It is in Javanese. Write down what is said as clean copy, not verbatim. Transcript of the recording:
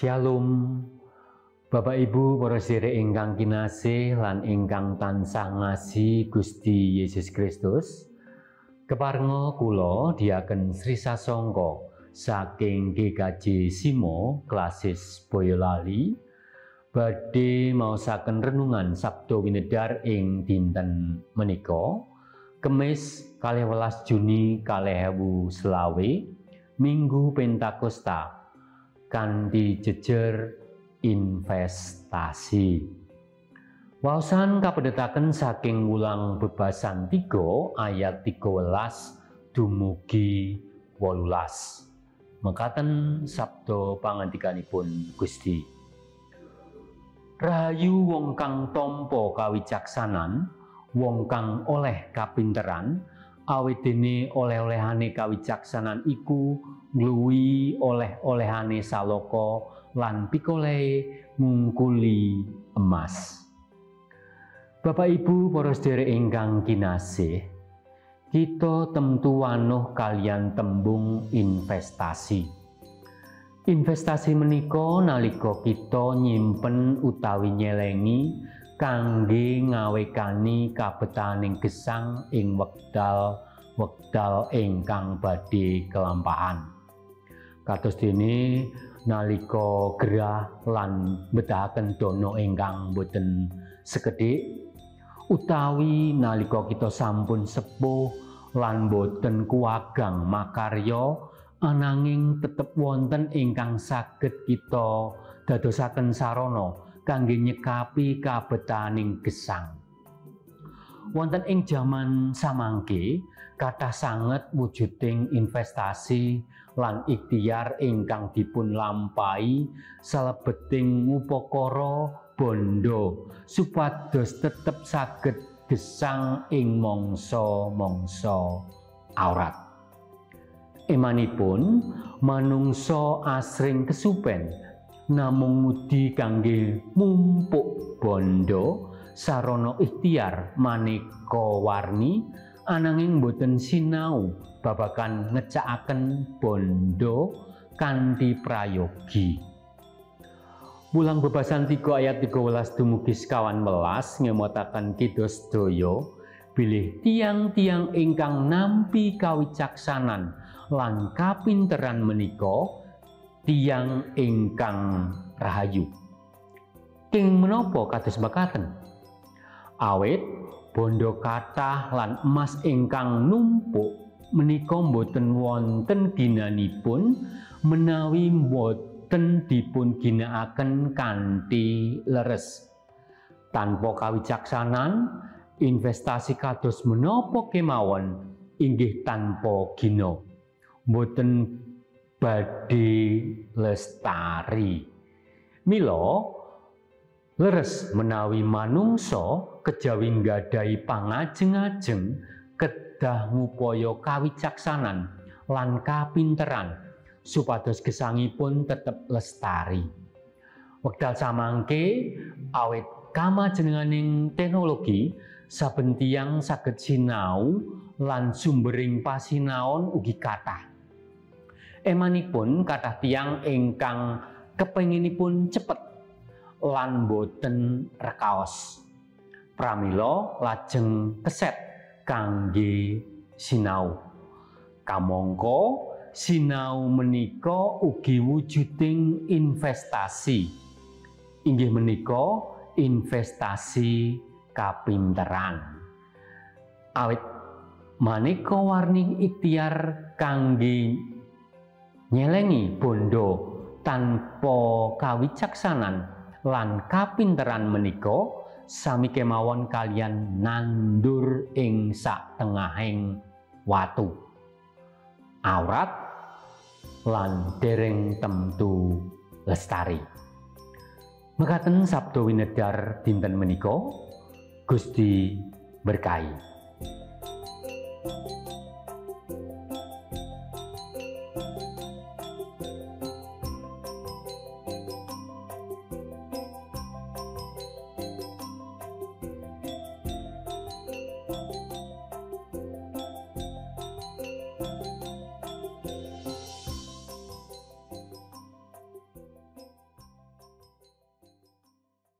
Shalom, Bapak Ibu para sedherek ingkang kinasih lan ingkang tansah ngasihi Gusti Yesus Kristus. Keparenga kula Diaken Sri Sasongko saking GKJ Simo Klasis Boyolali badhe maosaken renungan Sabda Winedar ing dinten menika Kemis 12 Juni 2025 Minggu Pentakosta kanthi jejer investasi. Waosan kapedhetaken saking Wulang Bebasan 3 ayat 13 dumugi 18. Mekaten sabda pangandikanipun Gusti. Rahayu wong kang tampa kawicaksanan, wong kang oleh kapinteran, awit dene oleh-olehane kawicaksanan iku ngluwi oleh-olehane saloka lan pikole ngungkuli emas. Bapak Ibu para sedherek ingkang kinasih, kita temtu wanuh kalian tembung investasi. Investasi menika nalika kita nyimpen utawi nyelengi kangge ngawekani kabetaning gesang ing wekdal ingkang badhe kelampahan. Kados dene nalika gerah lan mbetahaken dana ingkang boten sekedhik, utawi nalika kita sampun sepuh lan boten kuwagang makarya, ananging tetep wonten ingkang saged kita dadosaken sarana kangge nyekapi kabetaning gesang. Wonten ing jaman samangke kathah sanget wujuding investasi lan ikhtiar ingkang dipun lampahi salebeting upakara bondo supados tetep saged gesang ing mangsa-mangsa awrat. Emanipun manungsa asring kesupen namung ngudi kangge mumpuk bondo sarana ikhtiar maneka warni, ananging boten sinau babagan ngecakaken bondo kanthi prayogi. Wulang Bebasan 3 ayat 13 dumugi 11 ngemutaken kita sedaya bilih tiang-tiang ingkang nampi kawicaksanan lan kapinteran menika tiang ingkang rahayu. Ing menapa kados mekaten? Awit bondo kathah lan emas ingkang numpuk menika boten wonten ginanipun menawi boten dipun ginakaken kanthi leres. Tanpa kawicaksanan, investasi kados menapa kemawon inggih tanpa gina, boten badhe lestari. Mila leres menawi manungsa kejawi nggadahi pangajeng-ajeng kedah ngupaya kawicaksanan lan kapinteran supados gesangipun tetep lestari. Wekdal samangke awit kamajenenganing teknologi saben tiyang saged sinau lan sumbering pasinaon ugi kathah. Emanipun kathah tiyang ingkang kepenginipun cepet lan boten rekaos. Pramila lajeng keset kangge sinau. Kamangka sinau menika ugi wujuding investasi. Inggih menika investasi kapinteran. Awit maneka warni ikhtiar kangge nyelengi bondo tanpa kawicaksanan lan kapinteran menika sami kemawon kalian nandur ing satengahing watu. Awrat lan dereng temtu lestari. Mekaten sabda winedar dinten menika, Gusti berkahi.